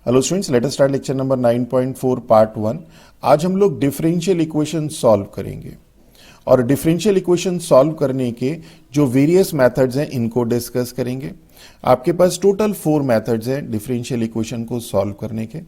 Hello students, let us start lecture number 9.4 part 1। आज हम लोग डिफरेंशियल इक्वेशन सॉल्व करेंगे और डिफरेंशियल इक्वेशन सॉल्व करने के जो वेरियस मेथड्स हैं इनको डिस्कस करेंगे। आपके पास टोटल 4 मेथड्स हैं डिफरेंशियल इक्वेशन को सॉल्व करने के।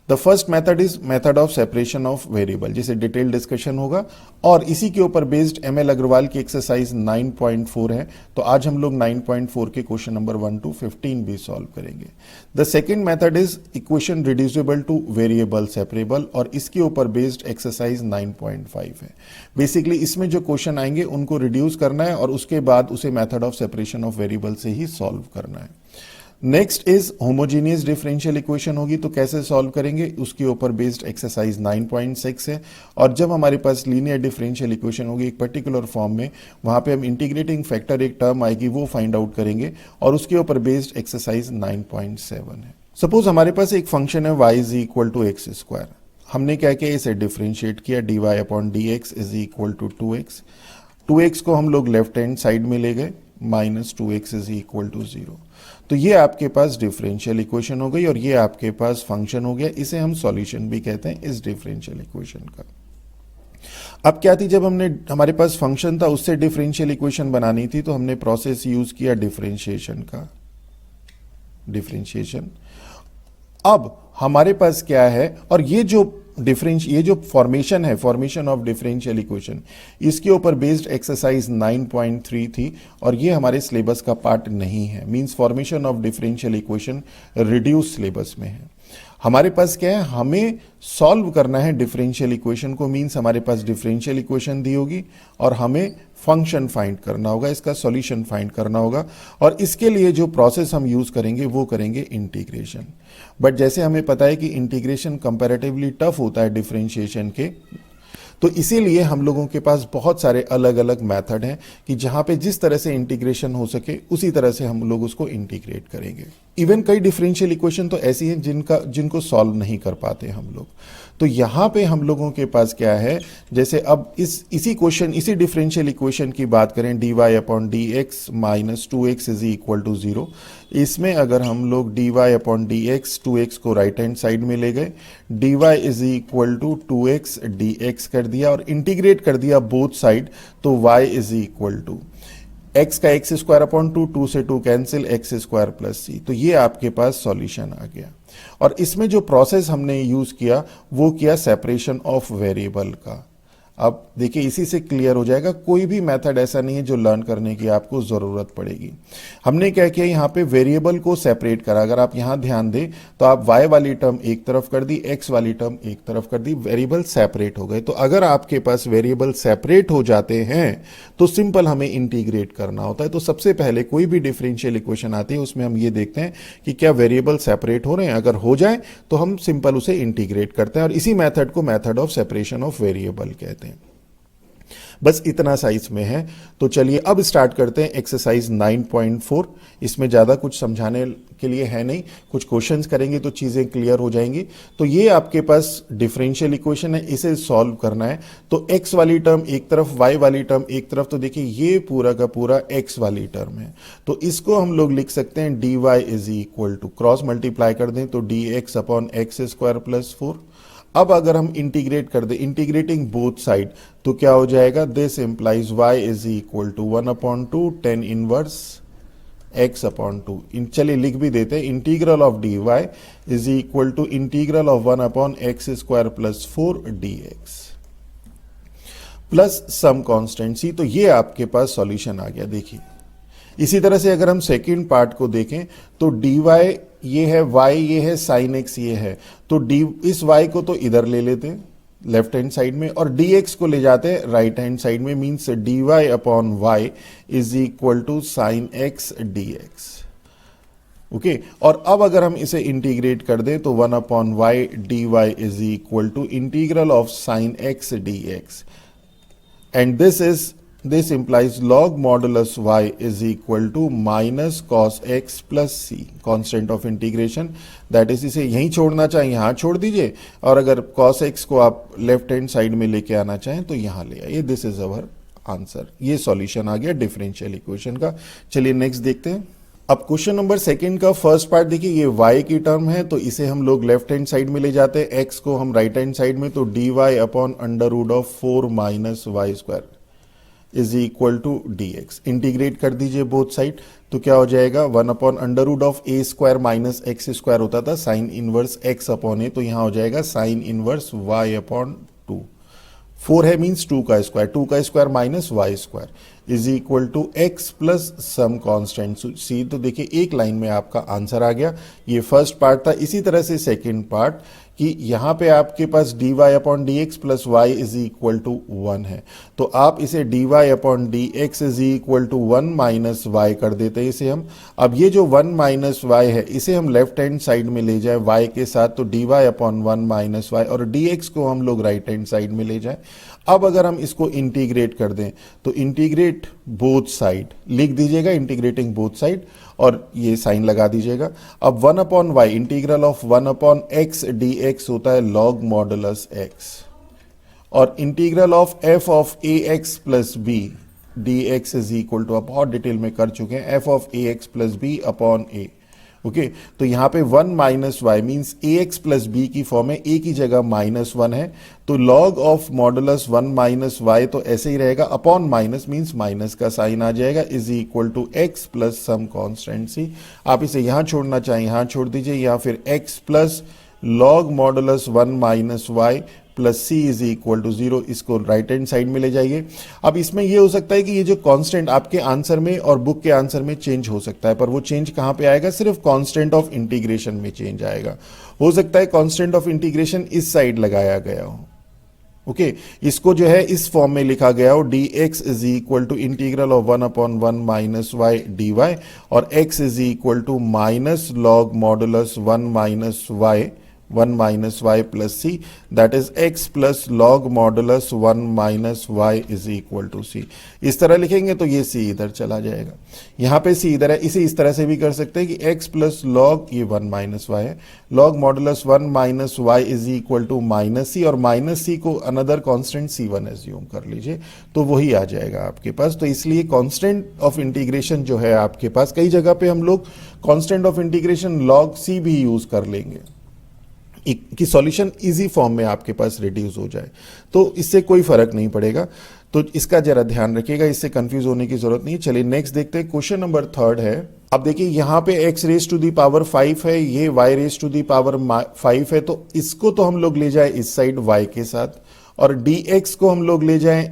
The first method is method of separation of variable, जिसे डिटेल डिस्कशन होगा और इसी के ऊपर बेस्ड एमएल अग्रवाल की एक्सरसाइज 9.4 है। तो आज हम लोग 9.4 के क्वेश्चन नंबर 1 to 15 भी सॉल्व करेंगे। The second method is equation reducible two variable separable और इसके ऊपर बेस्ड एक्सरसाइज 9.5 है। बेसिकली इसमें जो क्वेश्चन आएंगे उनको रिड्यूस करना है और उसके बाद उसे method of separation of variable से ही सॉल्व करना है। Next is homogeneous differential equation होगी, तो कैसे सॉल्व करेंगे उसके ऊपर बेस्ड एक्सरसाइज 9.6 है। और जब हमारे पास लीनियर डिफरेंशियल इक्वेशन होगी एक पर्टिकुलर फॉर्म में, वहां पे हम इंटीग्रेटिंग फैक्टर एक टर्म आएगी वो फाइंड आउट करेंगे और उसके ऊपर बेस्ड एक्सरसाइज 9.7 है। सपोज हमारे पास एक फंक्शन है y is equal to x square. हमने क्या किया, इसे डिफरेंशिएट किया, dy upon dx is equal to 2x। 2x को हम लोग लेफ्ट हैंड साइड में ले गए, minus 2x is equal to 0। तो ये आपके पास डिफरेंशियल इक्वेशन हो गई और ये आपके पास फंक्शन हो गया। इसे हम सॉल्यूशन भी कहते हैं इस डिफरेंशियल इक्वेशन का। अब क्या थी, जब हमने हमारे पास फंक्शन था उससे डिफरेंशियल इक्वेशन बनानी थी तो हमने प्रोसेस यूज किया डिफरेंशिएशन का, डिफरेंशिएशन। अब हमारे पास क्या है, और ये जो फॉर्मेशन है, फॉर्मेशन ऑफ डिफरेंशियल इक्वेशन, इसके ऊपर बेस्ड एक्सरसाइज 9.3 थी और ये हमारे सिलेबस का पार्ट नहीं है। Means formation of differential equation reduce syllabus में है। हमारे पास क्या है, हमें सॉल्व करना है डिफरेंशियल इक्वेशन को। मींस हमारे पास डिफरेंशियल इक्वेशन दी होगी और हमें फंक्शन फाइंड करना होगा, इसका सॉल्यूशन फाइंड करना होगा और इसके लिए जो प्रोसेस हम यूज करेंगे वो करेंगे इंटीग्रेशन। बट जैसे हमें पता है कि इंटीग्रेशन कंपैरेटिवली टफ होता है डिफरेंशिएशन के, तो इसीलिए हम लोगों के पास बहुत सारे अलग अलग मेथड हैं कि जहां पे जिस तरह से इंटीग्रेशन हो सके उसी तरह से हम लोग उसको इंटीग्रेट करेंगे। इवन कई डिफरेंशियल इक्वेशन तो ऐसी हैं जिनको सॉल्व नहीं कर पाते हम लोग। तो यहां पे हम लोगों के पास क्या है, जैसे अब इसी डिफरेंशियल इक्वेशन की बात करें, dy upon dx minus 2x is equal to 0। इसमें अगर हम लोग dy अपॉन dx 2x को राइट हैंड साइड में ले गए, dy is equal to 2x dx कर दिया और इंटीग्रेट कर दिया बोथ साइड, तो y is equal to x का एक्स स्क्वायर अपॉन 2 से 2 cancel, x square plus c. तो ये आपके पास सॉल्यूशन आ गया। और इसमें जो प्रोसेस हमने यूज किया वो किया सेपरेशन ऑफ वेरिएबल का। अब देखिए इसी से क्लियर हो जाएगा, कोई भी मेथड ऐसा नहीं है जो लर्न करने की आपको जरूरत पड़ेगी। हमने क्या किया, यहाँ पे वेरिएबल को सेपरेट करा। अगर आप यहाँ ध्यान दें तो आप y वाली टर्म एक तरफ कर दी, x वाली टर्म एक तरफ कर दी, वेरिएबल सेपरेट हो गए। तो अगर आपके पास वेरिएबल सेपरेट हो जाते हैं तो सिंपल हमें इंटीग्रेट करना होता है। तो सबसे पहले कोई भी डिफरेंशियल इक्वेशन आती है उसमें हम ये देखते हैं कि क्या वेरिएबल सेपरेट हो रहे हैं। अगर हो जाए तो हम सिंपल उसे इंटीग्रेट करते हैं और इसी मेथड को method of separation of variable कहते हैं। बस इतना सा इसमें है। तो चलिए अब स्टार्ट करते हैं एक्सरसाइज 9.4। इसमें ज्यादा कुछ समझाने के लिए है नहीं, कुछ क्वेश्चंस करेंगे तो चीजें क्लियर हो जाएंगी। तो ये आपके पास डिफरेंशियल इक्वेशन है, इसे सॉल्व करना है। तो x वाली टर्म एक तरफ, y वाली टर्म एक तरफ। तो देखिए ये पूरा का पूरा x वाली टर्म है, तो इसको हम लोग लिख सकते हैं dy is equal to, cross multiply कर दें तो dx upon x square plus 4। अब अगर हम इंटीग्रेट कर दे, इंटीग्रेटिंग बोथ साइड, तो क्या हो जाएगा, this implies y is equal to 1 upon 2 tan inverse x upon 2। चलिए लिख भी देते हैं, integral of dy is equal to integral of 1 upon x square plus 4 dx plus some constant c। तो ये आपके पास सॉल्यूशन आ गया। देखिए इसी तरह से अगर हम सेकेंड पार्ट को देखें तो dy ये है, y ये है, साइन x ये है। तो इस y को तो इधर ले लेते हैं लेफ्ट हैंड साइड में और dx को ले जाते हैं राइट हैंड साइड में। Means dy upon y is equal to sine x dx। Okay, और अब अगर हम इसे इंटीग्रेट कर दें तो 1 upon y dy is equal to integral of sine x dx and this implies log modulus y is equal to minus cos x plus c, constant of integration। that is, इसे यहीं छोड़ना चाहें यहाँ छोड़ दीजिए और अगर cos x को आप लेफ्ट हैंड साइड में लेके आना चाहें तो यहाँ ले आइए। This is our answer. ये सॉल्यूशन आ गया डिफरेंशियल इक्वेशन का। चलिए नेक्स्ट देखते हैं। अब क्वेश्चन नंबर सेकंड का फर्स्ट पार्ट देखिए, ये y की टर्म है तो इसे हम लोग लेफ्ट हैंड साइड में ले जाते हैं, x को हम राइट हैंड साइड में, तो dy upon under root of 4 minus y square is equal to dx। Integrate कर दीजिए बोथ साइड, तो क्या हो जाएगा 1 upon under root of a square minus x square होता था sine inverse x upon a, तो यहां हो जाएगा साइन इनवर्स y अपॉन 2। 4 है मीन्स 2 का square minus y square is equal to x plus some constant c. तो देखिए एक लाइन में आपका आंसर आ गया। ये फर्स्ट पार्ट था। इसी तरह से सेकंड पार्ट कि यहां पे आपके पास dy upon d x plus y is equal to 1 है, तो आप इसे dy upon d x is equal to 1 minus y कर देते हैं इसे हम। अब ये जो 1 माइनस वाई है इसे हम लेफ्ट हैंड साइड में ले जाए y के साथ, तो dy अपॉन 1 माइनस वाई, और dx को हम लोग राइट हैंड साइड में ले जाए। अब अगर हम इसको इंटीग्रेट कर दें तो इंटीग्रेट बोथ साइड लिख दीजिएगा, इंटीग्रेटिंग बोथ साइड, और ये साइन लगा दीजिएगा। अब 1 upon y integral of 1 upon x D x होता है लॉग मॉडुलस एक्स, और integral of f of a x plus b d x is equal to, आप बहुत डिटेल में कर चुके हैं, f of a x plus b upon a. Okay, तो यहां पे 1 minus y means a x plus b की फॉर्म है, ए की जगह -1 है, तो log of modulus 1 minus y तो ऐसे ही रहेगा, अपॉन माइनस मीन्स माइनस का साइन आ जाएगा, is equal to x plus some constant c. आप इसे यहां छोड़ना चाहें यहां छोड़ दीजिए, या फिर x plus log modulus 1 minus y plus c is equal to 0, इसको राइट हैंड साइड में ले जाइए। अब इसमें यह हो सकता है कि ये जो कांस्टेंट आपके आंसर में और बुक के आंसर में चेंज हो सकता है, पर वो चेंज कहां पे आएगा, सिर्फ कांस्टेंट ऑफ इंटीग्रेशन में चेंज आएगा। हो सकता है कांस्टेंट ऑफ इंटीग्रेशन इस साइड लगाया गया हो। ओके, इसको जो है इस फॉर्म में लिखा गया हो, d x is equal to integral of 1 upon 1 minus y d y, और x is equal to minus log modulus 1 minus y 1 minus y plus c, that is x plus log modulus 1 minus y is equal to c. इस तरह लिखेंगे तो ये सी इधर चला जाएगा, यहां पे सी इधर है। इसे इस तरह से भी कर सकते हैं कि एक्स प्लस लॉग, ये 1 माइनस वाई है, log modulus 1 minus y is equal to minus c, और माइनस सी को अनदर कांस्टेंट C1 एज्यूम कर लीजिए, तो वही आ जाएगा आपके पास। तो इसलिए कांस्टेंट ऑफ इंटीग्रेशन जो है आपके पास, कई जगह पे हम लोग कांस्टेंट ऑफ इंटीग्रेशन लॉग सी भी यूज कर लेंगे कि सॉल्यूशन इजी फॉर्म में आपके पास रिड्यूस हो जाए, तो इससे कोई फर्क नहीं पड़ेगा। तो इसका जरा ध्यान रखिएगा, इससे कंफ्यूज होने की जरूरत नहीं है। चलिए नेक्स्ट देखते हैं, क्वेश्चन नंबर 3 है। अब देखिए यहां पे x raise to the power 5 है, ये y raise to the power 5 है, तो इसको तो हम लोग ले जाए इस साइड y के साथ, और dx को हम लोग ले जाए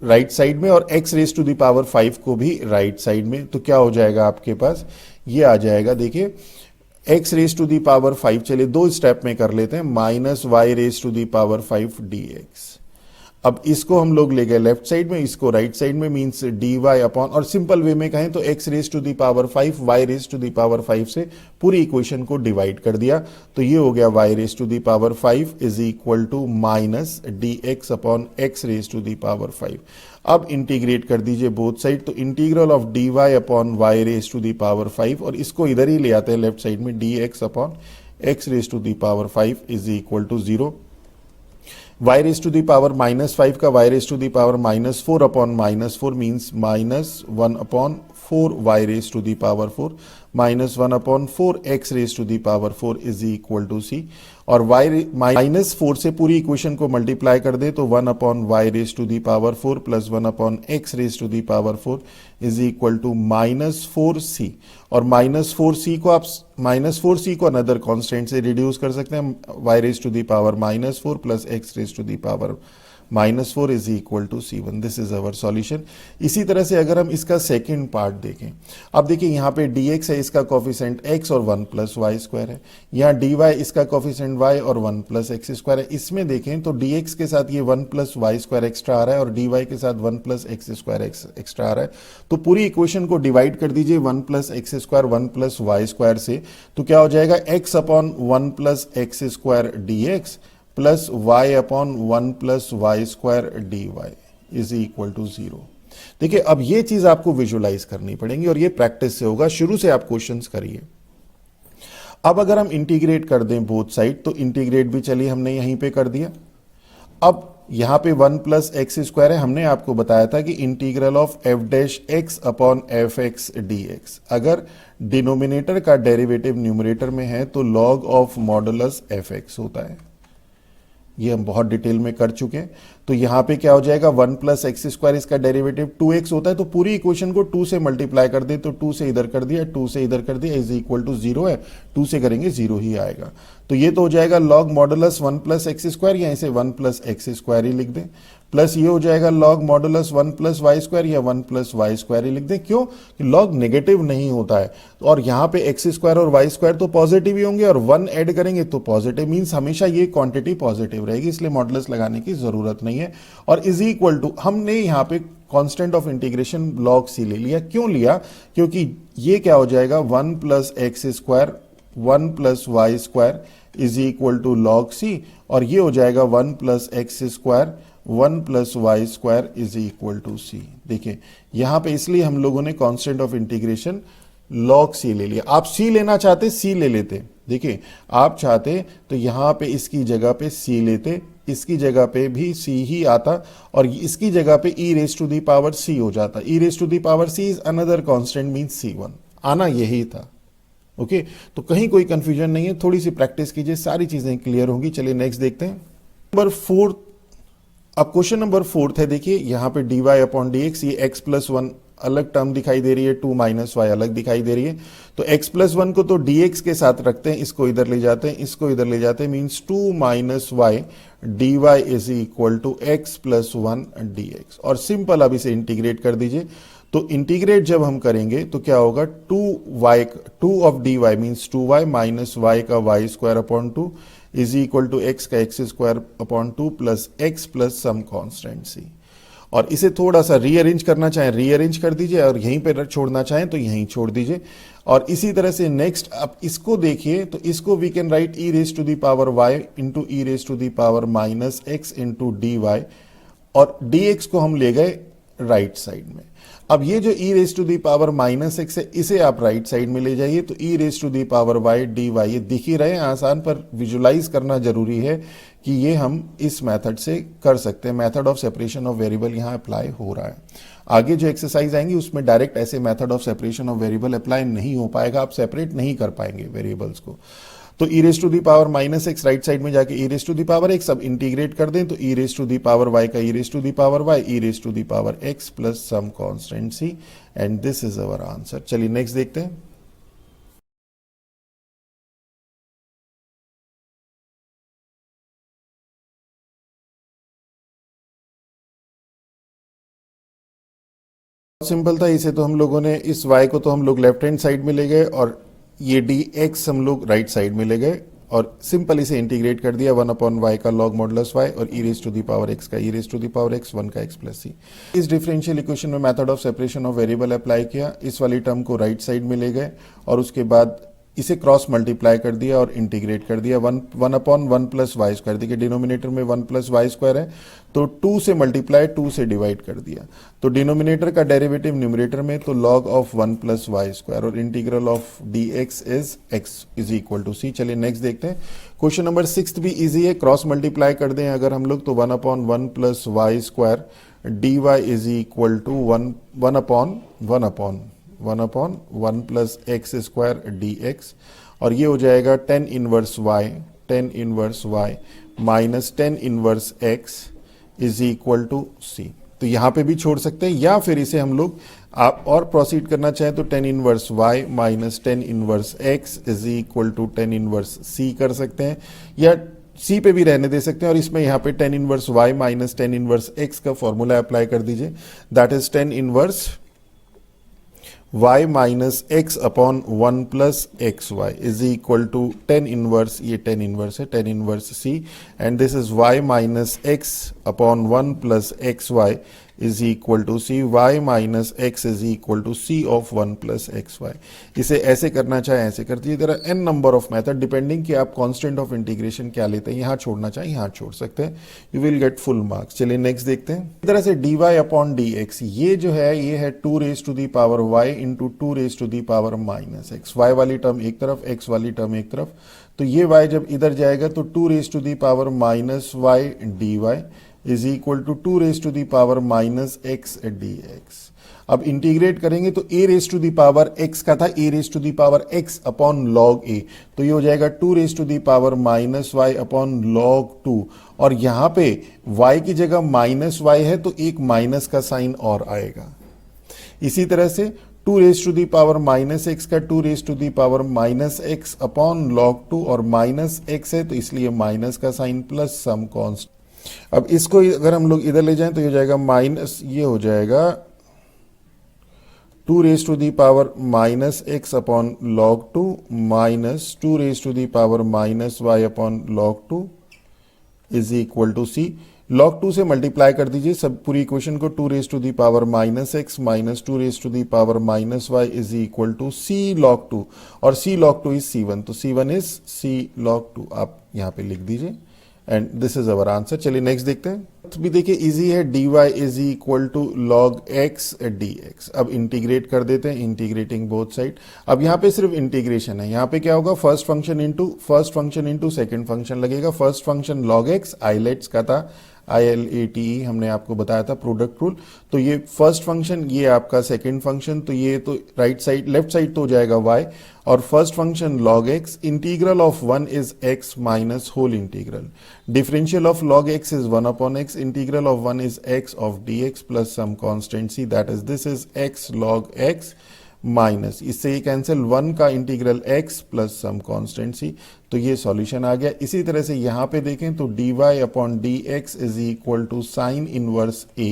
राइट साइड में, और x raise to the power 5 को भी राइट साइड में। तो क्या हो जाएगा आपके पास, ये आ जाएगा, देखिए x raise to the power 5, चलिए दो स्टेप में कर लेते हैं, minus y raise to the power 5 dx। अब इसको हम लोग ले गए लेफ्ट साइड में, इसको राइट साइड में, मींस dy अपॉन, और सिंपल वे में कहें तो x raise to the power 5 y raise to the power 5 से पूरी इक्वेशन को डिवाइड कर दिया, तो ये हो गया y raise to the power 5 is equal to minus dx upon x raise to the power 5। अब इंटीग्रेट कर दीजिए बोथ साइड, तो integral of dy upon y raise to the power 5, और इसको इधर ही ले आते हैं लेफ्ट साइड में, dx upon x raise to the power 5 is equal to 0। y raise to the power -5 का y raise to the power -4 upon -4 means -1 upon 4 y raise to the power 4, -1 upon 4 x raise to the power 4 is equal to c, और -4 से पूरी equation को multiply कर दे तो 1 upon y raise to the power 4 plus 1 upon x raise to the power 4 is equal to -4c, और -4c को another constant से रिड्यूस कर सकते हैं, y raise to the power -4 plus x raise to the power -4 is equal to C1। This is our solution. इसी तरह से अगर हम इसका सेकंड पार्ट देखें, अब देखिए यहाँ पे dx है, इसका कोफिशिएंट x और 1 प्लस वाई स्क्वायर है, यहाँ dy इसका कोफिशिएंट y और 1 प्लस एक्स स्क्वायर है। इसमें देखें तो dx के साथ ये 1 प्लस वाई स्क्वायर एक्स्ट्रा आ रहा है, और dy के साथ 1 प्लस एक्स स्क्वायर एक्स्ट्रा आ रहा है। तो पूरी इक्वेशन को डिवाइड कर दीजिए 1 plus x square 1 plus y square से, तो क्या हो जाएगा, x upon 1 plus x square dx plus y upon 1 plus y square d y is equal to 0। देखिए अब ये चीज आपको विजुलाइज करनी पड़ेगी, और ये प्रैक्टिस से होगा, शुरू से आप क्वेश्चंस करिए। अब अगर हम इंटीग्रेट कर दें बोथ साइड, तो इंटीग्रेट भी चलिए हमने यहीं पे कर दिया। अब यहाँ पे 1 प्लस एक्स स्क्वायर है, हमने आपको बताया था कि integral of F dash x upon F x D x, अगर डिनोमिनेटर का डेरिवेटिव न्यूमरेटर में है तो log of modulus F x होता है। ये हम बहुत डिटेल में कर चुके हैं। तो यहां पे क्या हो जाएगा, 1 प्लस एक्स स्क्वायर, इसका डेरिवेटिव 2x होता है, तो पूरी इक्वेशन को 2 से मल्टीप्लाई कर दे, तो 2 से इधर कर दिया, 2 से इधर कर दिया, इज इक्वल टू 0 है, 2 से करेंगे 0 ही आएगा। तो ये तो हो जाएगा log modulus 1 plus x square, या इसे 1 प्लस एक्स स्क्वायर ही लिख दें, प्लस ये हो जाएगा log modulus 1 plus y square, या 1 प्लस वाई स्क्वायर ही लिख दें। क्यों? कि लॉग नेगेटिव नहीं होता है, और यहाँ पे एक्स स्क्वायर और वाई स्क्वायर तो पॉजिटिव ही होंगे, और 1 ऐड करेंगे तो पॉजिटिव, मीन्स हमेशा ये क्वांटिटी पॉजिटिव रहेगी, इसलिए मॉडुलस लगाने की जरूरत नहीं है। और इज इक्वल टू, हमने यहाँ पे constant of integration log c ले लिया। क्यों लिया? क्योंकि ये क्या हो जाएगा, 1 plus x square 1 plus y square is equal to log c, और ये हो जाएगा 1 plus x square 1 plus y square is equal to c. देखिए यहां पे इसलिए हम लोगों ने constant of integration log c ले लिया। आप सी लेना चाहते सी ले लेते, देखिए आप चाहते तो यहां पे इसकी जगह पे सी लेते, इसकी जगह पे भी सी ही आता, और इसकी जगह पे e raise to the power c हो जाता। E raise to the power c is another constant, means C1, आना यही था। ओके तो कहीं कोई कंफ्यूजन नहीं है, थोड़ी सी प्रैक्टिस कीजिए, सारी चीजें क्लियर होंगी। चलिए नेक्स्ट देखते हैं। नंबर 4, अब क्वेश्चन नंबर 4 है। देखिए यहाँ पे dy अपॉन डी एक्स, ये x प्लस 1 अलग टर्म दिखाई दे रही है, 2 माइनस वाई अलग दिखाई दे रही है। तो x प्लस 1 को तो dx के साथ रखते हैं, इसको इधर ले जाते हैं, इसको इधर ले जाते हैं, means 2 minus y d y is equal to x plus 1 d x. और सिंपल अब इसे इंटीग्रेट कर दीजिए। तो इंटीग्रेट जब हम करेंगे तो क्या होगा, 2 of d y means 2y minus y का y square upon 2 is equal to x का x square upon 2 plus x plus some constant c. और इसे थोड़ा सा रीअरेंज करना चाहें रीअरेंज कर दीजिए, और यहीं पर छोड़ना चाहें तो यहीं छोड़ दीजिए। और इसी तरह से नेक्स्ट अब इसको देखिए, तो इसको we can write e raise to the power y into e raise to the power minus x into d y, और डी एक्स को हम ले गए राइट साइड में। अब ये जो e raise to the power minus x है, इसे आप राइट साइड में ले जाइए, तो e raise to the power y d y, ये दिख ही रहे हैं आसान, पर विजुलाइज करना जरूरी है कि ये हम इस मेथड से कर सकते हैं। Method of separation of variable यहाँ अप्लाई हो रहा है। आगे जो एक्सरसाइज आएंगी उसमें डायरेक्ट ऐसे method of separation of variable apply नहीं हो पाएगा, आप सेपरेट नहीं कर पाएंगे वेरिएबल्स को। तो e raise to the power minus x right side में जाके e raise to the power x, अब इंटीग्रेट कर दें तो e raise to the power y का e raise to the power y e raise to the power x plus some constant c, and this is our answer. चलिए next देखते हैं। Simple था, इसे तो हम लोगों ने इस y को तो हम लोग लेफ्ट हैंड साइड में ले गए, और ये dx हम लोग राइट साइड में ले गए, और सिंपल इसे इंटीग्रेट कर दिया 1 अपॉन वाई का लॉग मॉडुलस वाई, और e raise to the power x का e raise to the power x 1 का एक्स प्लस सी। इस डिफरेंशियल इक्वेशन में method of separation of variable apply किया, इस वाली टर्म को राइट साइड में ले गए, और उसके बाद इसे क्रॉस मल्टीप्लाई कर दिया और इंटीग्रेट कर दिया 1 अपॉन 1 प्लस वाई स्क्वायर। देखिए डिनोमिनेटर में 1 प्लस वाई स्क्वायर है, तो 2 से मल्टीप्लाई 2 से डिवाइड कर दिया, तो डिनोमिनेटर का डेरिवेटिव न्यूमरेटर में, तो log of 1 plus y square, और integral of d x is x is equal to c. चलिए नेक्स्ट देखते हैं। क्वेश्चन नंबर 6 भी इजी है, क्रॉस मल्टीप्लाई कर दें अगर हम लोग, तो 1 upon 1 plus y square d y is equal to 1 upon 1 plus x square d x, और ये हो जाएगा 10 inverse y minus 10 inverse x is equal to c. तो यहाँ पे भी छोड़ सकते हैं, या फिर इसे हम लोग आप और प्रोसीड करना चाहें तो 10 inverse y minus 10 inverse x is equal to 10 inverse c कर सकते हैं, या सी पे भी रहने दे सकते हैं, और इसमें यहाँ पे 10 inverse y minus 10 inverse x का फॉर्मूला अप्लाई कर दीजिए, that is 10 inverse y minus x upon 1 plus x y is equal to 10 inverse, ये 10 इनवर्स है, 10 inverse c, and this is y minus x upon 1 plus x y is equal to c, y minus x is equal to c of 1 plus x y. इसे ऐसे करना चाहे ऐसे कर दीजिए, there are n number of method depending कि आप constant of integration क्या लेते हैं, यहाँ छोड़ना चाहे यहाँ छोड़ सकते हैं, you will get full marks. चलिए नेक्स्ट देखते हैं। इस तरह से d y upon d x, ये जो है ये है 2 raise to the power y into 2 raise to the power minus x, y वाली टर्म एक तरफ एक्स वाली टर्म एक तरफ, तो ये y जब इधर जाएगा तो 2 raise to the power minus y d y is equal to 2 raise to the power minus x D x. अब इंटीग्रेट करेंगे तो a raise to the power x का था a raise to the power x upon log a, तो ये हो जाएगा 2 raise to the power minus y upon log 2, और यहां पे y की जगह माइनस y है तो एक माइनस का साइन और आएगा। इसी तरह से 2 raise to the power minus x का 2 raise to the power minus x upon log 2, और माइनस एक्स है तो इसलिए माइनस का साइन प्लस सम कॉन्स्ट। अब इसको अगर हम लोग इधर ले जाएं तो ये हो जाएगा माइनस, ये हो जाएगा 2 raise to the power minus x upon log 2 minus 2 raise to the power minus y upon log 2 is equal to c. Log 2 से मल्टीप्लाई कर दीजिए सब पूरी इक्वेशन को, 2 raise to the power minus x minus 2 raise to the power minus y is equal to c log 2, और सी log 2 is C1, तो C1 is C log 2 आप यहां पे लिख दीजिए, and this is our answer. चलिए next देखते हैं। तो भी देखिए इजी है, dy is equal to log x dx। अब इंटीग्रेट कर देते हैं, इंटीग्रेटिंग बोथ साइड। अब यहाँ पे सिर्फ इंटीग्रेशन है, यहाँ पे क्या होगा, first function into second function लगेगा। First function log x ILATE का था, ILATE हमने आपको बताया था प्रोडक्ट रूल, तो ये फर्स्ट फंक्शन, ये आपका सेकंड फंक्शन, तो ये तो राइट साइड लेफ्ट साइड तो हो जाएगा y, और first function log x, integral of 1 is x minus whole integral, differential of log x is 1 upon x, integral of 1 is x of dx plus some constant c, that is this is x log x minus, इससे ये cancel 1 का integral x plus some constant c, तो ये solution आ गया। इसी तरह से यहाँ पे देखें तो dy upon dx is equal to sine inverse a,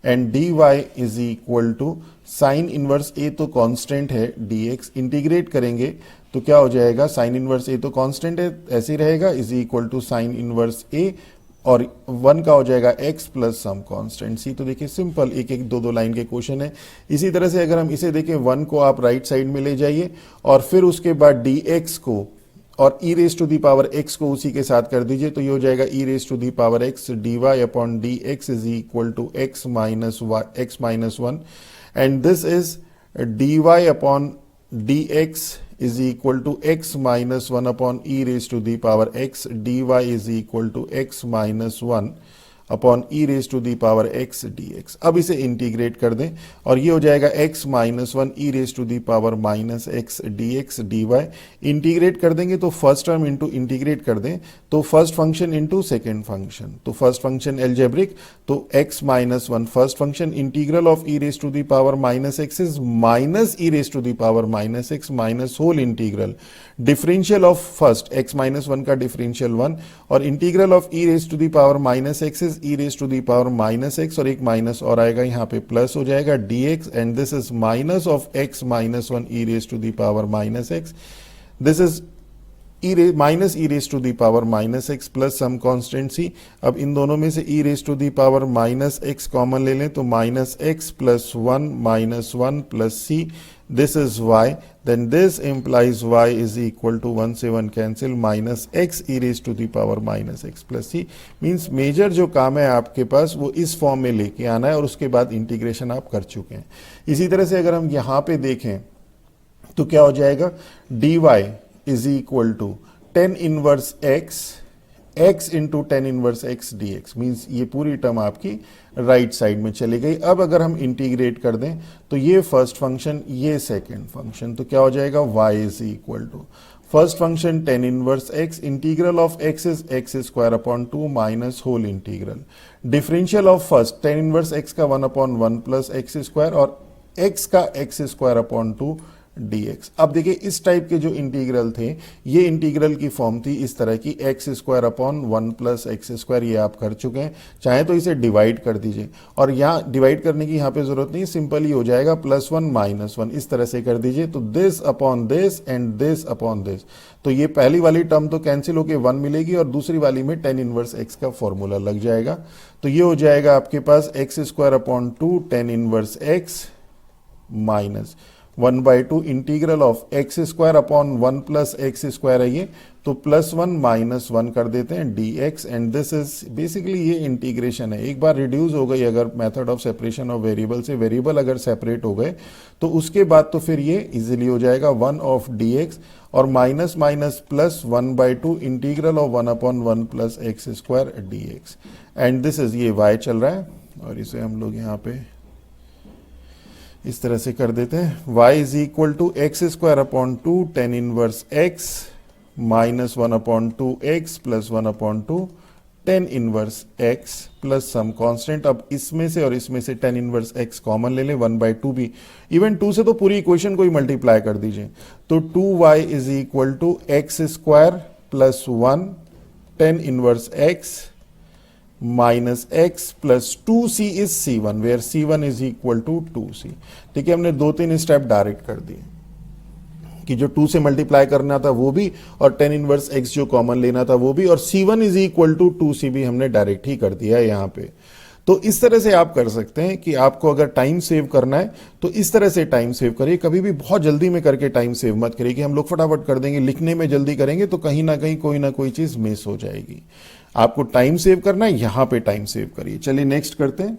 and dy is equal to sine inverse a तो कांस्टेंट है, dx इंटीग्रेट करेंगे तो क्या हो जाएगा, साइन इनवर्स a तो कांस्टेंट है ऐसे ही रहेगा, is equal to sine inverse a, और 1 का हो जाएगा x plus some constant c. तो देखिए सिंपल एक एक दो लाइन के क्वेश्चन है। इसी तरह से अगर हम इसे देखें, 1 को आप राइट साइड में ले जाइए और फिर उसके बाद dx को और e raise to the power x को उसी के साथ कर दीजिए, तो ये हो जाएगा e raise to the power x dy upon dx is equal to x minus 1, and this is dy upon dx is equal to x minus 1 upon e raised to the power x, dy is equal to x minus 1 upon e raise to the power x dx। अब इसे integrate कर दें और ये हो जाएगा x minus 1 e raise to the power minus x dx dy। Integrate कर देंगे तो फर्स्ट टर्म इंटू इंटीग्रेट कर दें तो first function into second function, तो फर्स्ट फंक्शन एल्जेब्रिक, तो x minus 1 first function, integral of e raise to the power minus x is minus e raise to the power minus x minus whole integral, differential of first x minus 1 का differential 1, और integral of e raise to the power minus x is e raise to the power minus x, और एक minus और आएगा यहाँ पे plus हो जाएगा dx, and this is minus of x minus 1 e raise to the power minus x, this is minus e raise to the power minus x plus some constant c. अब इन दोनों में से e raise to the power minus x common ले लें तो minus x plus 1 minus 1 plus c, this is y, then this implies y is equal to 1 से 1 cancel minus x e raise to the power minus x plus c. Means major जो काम है आपके पास वो इस फॉर्म में लेके आना है और उसके बाद इंटीग्रेशन आप कर चुके हैं। इसी तरह से अगर हम यहाँ पे देखें तो क्या हो जाएगा, dy is equal to tan inverse x into ten inverse x dx, means ये पूरी टर्म आपकी राइट साइड में चली गई। अब अगर हम इंटीग्रेट कर दें तो ये फर्स्ट फंक्शन ये सेकेंड फंक्शन, तो क्या हो जाएगा y is equal to first function tan inverse x, integral of x is x square upon 2 minus whole integral, differential of first tan inverse x का 1 अपॉन 1 प्लस एक्स स्क्वायर और x का x square upon 2 dx। अब देखिए इस type के जो integral थे ये इंटीग्रल की फॉर्म थी इस तरह की, x square upon 1 plus x square, ये आप कर चुके हैं। चाहे तो इसे डिवाइड कर दीजिए और यहाँ डिवाइड करने की यहाँ पे जरूरत नहीं, सिंपल ही हो जाएगा प्लस 1 माइनस 1, इस तरह से कर दीजिए तो this upon this and this upon this, तो ये पहली वाली टर्म तो कैंसिल होके 1 मिलेगी और दूसरी वाली में टेन इनवर्स एक्स का फॉर्मूला लग जाएगा, तो ये हो जाएगा आपके पास x square upon 2 tan inverse x minus 1/2 integral of x square upon 1 plus x square है ये तो +1 -1 कर देते हैं dx and this is basically ये इंटीग्रेशन है। एक बार रिड्यूस हो गई अगर method of separation of variable से, वेरिएबल अगर सेपरेट हो गए तो उसके बाद तो फिर ये इजीली हो जाएगा 1 ऑफ dx और minus minus plus 1/2 integral of 1/1 plus x square dx and this is ये y चल रहा है और इसे हम लोग यहाँ पे इस तरह से कर देते हैं। y is equal to x square upon 2 tan inverse x minus 1/2 x plus 1/2 tan inverse x plus some constant. अब इसमें से और इसमें से tan इनवर्स x कॉमन ले लें, 1/2 भी, इवन 2 से तो पूरी इक्वेशन को ही मल्टीप्लाई कर दीजिए। तो 2y is equal to x square plus 1 tan inverse x minus x plus 2c is c1 where c1 is equal to 2c। ठीक है, हमने 2-3 स्टेप डायरेक्ट कर दिए कि जो 2 से मल्टीप्लाई करना था वो भी और tan इनवर्स x जो कॉमन लेना था वो भी, और c1 is equal to 2c भी हमने डायरेक्ट ही कर दिया है यहाँ पे। तो इस तरह से आप कर सकते हैं कि आपको अगर टाइम सेव करना है तो इस तरह से टाइम सेव करिए। कभी भी बहुत जल्दी में करके टाइम सेव मत करिए कि हम लोग फटाफट कर देंगे, लिखने में जल्दी करेंगे तो कहीं ना कहीं कोई ना कोई चीज मिस हो जाएगी। आपको टाइम सेव करना है, यहां पे टाइम सेव करिए। चलिए नेक्स्ट करते हैं।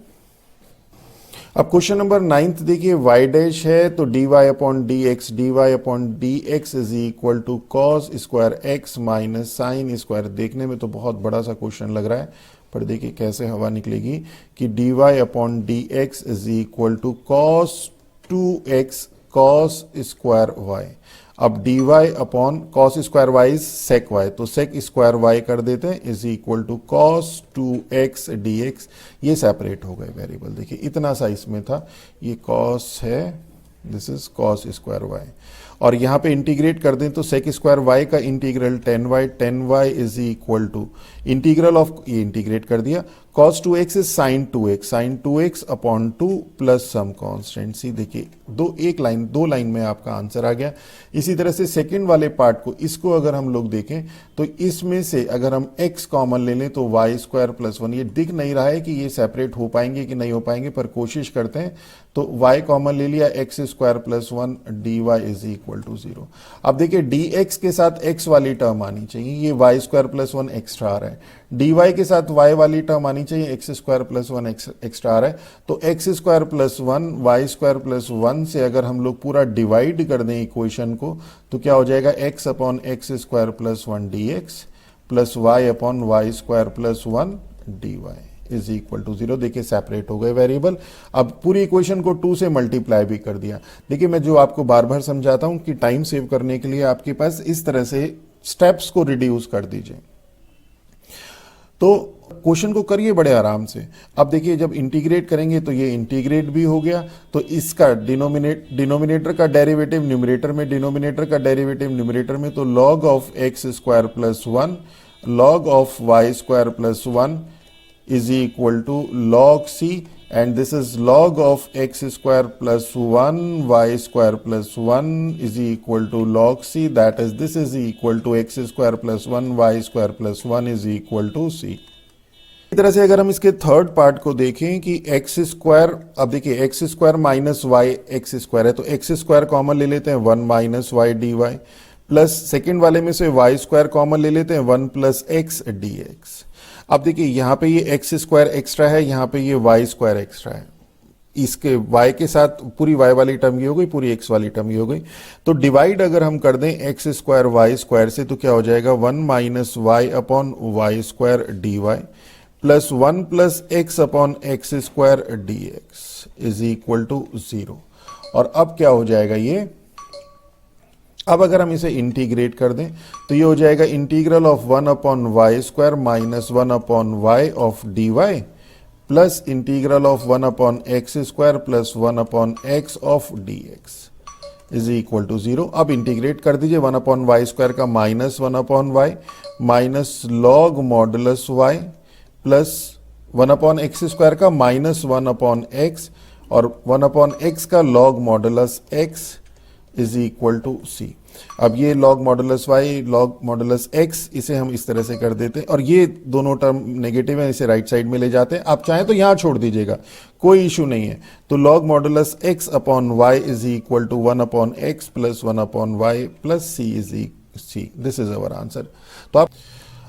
अब क्वेश्चन नंबर 9 देखिए, y डैश है तो dy upon d x is equal to cos square x minus sine square. देखने में तो बहुत बड़ा सा क्वेश्चन लग रहा है, पर देखिए कैसे हवा निकलेगी कि dy upon d x is equal to cos 2x cos square y। अब dy upon cos square y is sec y, तो सेक स्क्वायर y कर देते हैं is equal to cos 2x dx। ये सेपरेट हो गए वेरिएबल, देखिए इतना सा इसमें था, ये कॉस है, this is cos square y, और यहाँ पे इंटीग्रेट कर दें तो सेक स्क्वायर y का integral tan y is equal to integral of, ये इंटीग्रेट कर दिया, cos 2x is sin 2x upon 2 plus some constant. C देखिए दो लाइन में आपका आंसर आ गया। इसी तरह से सेकंड वाले पार्ट को, इसको अगर हम लोग देखें तो इसमें से अगर हम x कॉमन ले लें तो y स्क्वायर प्लस 1। ये दिख नहीं रहा है कि ये सेपरेट हो पाएंगे कि नहीं हो पाएंगे, पर कोशिश करते हैं। तो y कॉमन ले लिया, x square plus 1 dy is equal to 0। अब देखिए dx के साथ x वाली टर्म आनी चाहिए, ये y स्क्वायर प्लस 1 एक्स्ट्रा आ रहा है। dy के साथ y वाली टर्म आनी चाहिए, एक्स स्क्वायर प्लस 1 एक्स्ट्रा आ रहा है। तो x square plus 1 y square plus 1 से अगर हम लोग पूरा डिवाइड कर दें इक्वेशन को तो क्या हो जाएगा, x upon x square plus 1 dx plus y upon y square plus 1 dy is equal to 0। देखिए सेपरेट हो गए वेरिएबल। अब पूरी इक्वेशन को 2 से मल्टीप्लाई भी कर दिया। देखिए मैं जो आपको बार बार समझाता हूं कि टाइम सेव करने के लिए आपके पास इस तरह से स्टेप्स को रिड्यूस कर दीजिए। तो क्वेश्चन को करिए बड़े आराम से। अब देखिए जब इंटीग्रेट करेंगे तो ये इंटीग्रेट भी हो गया, तो इसका डिनोमिनेटर का डेरिवेटिव न्यूमरेटर में, डिनोमिनेटर का डेरिवेटिव न्यूमरेटर में, तो log of x square plus 1 log of y square plus 1 is equal to log c, and this is log of x square plus 1 y square plus 1 is equal to log c, that is this is equal to x square plus 1 y square plus 1 is equal to c। इस तरह से अगर हम इसके third part को देखें कि x square, अब देखिए x square minus y x square है तो एक्स स्क्वायर कॉमन ले लेते हैं 1 minus y d Y, plus second वाले में से वाई स्क्वायर कॉमन ले लेते हैं 1 प्लस एक्स डी एक्स। अब देखिए यहाँ पे ये एक्स स्क्वायर एक्स्ट्रा है, यहाँ पे ये वाई स्क्वायर एक्स्ट्रा है, इसके y के साथ पूरी y वाली टर्म ये हो गई, पूरी x वाली टर्म ये हो गई। तो डिवाइड अगर हम कर दें एक्स स्क्वायर वाई स्क्वायर से तो क्या हो जाएगा, 1 minus y upon y square d Y plus 1 plus x upon x square d x is equal to 0। और अब क्या हो जाएगा ये, अब अगर हम इसे इंटीग्रेट कर दें तो ये हो जाएगा integral of 1 upon y square minus 1 upon y of d Y plus integral of 1 upon x square plus 1 upon x of d x is equal to 0। अब इंटीग्रेट कर दीजिए 1 अपॉन वाई स्क्वायर का minus 1 upon y minus log modulus y plus 1 upon x square का minus 1 upon x और 1 upon x का log modulus x is equal to c. अब ये log modulus y log modulus x, इसे हम इस तरह से कर देते हैं और ये दोनों टर्म नेगेटिव है, इसे राइट साइड में ले जाते हैं। आप चाहें तो यहां छोड़ दीजिएगा, कोई इशू नहीं है। तो log modulus x upon y is equal to 1 upon x plus 1 upon y plus c is c, this is our answer. तो आप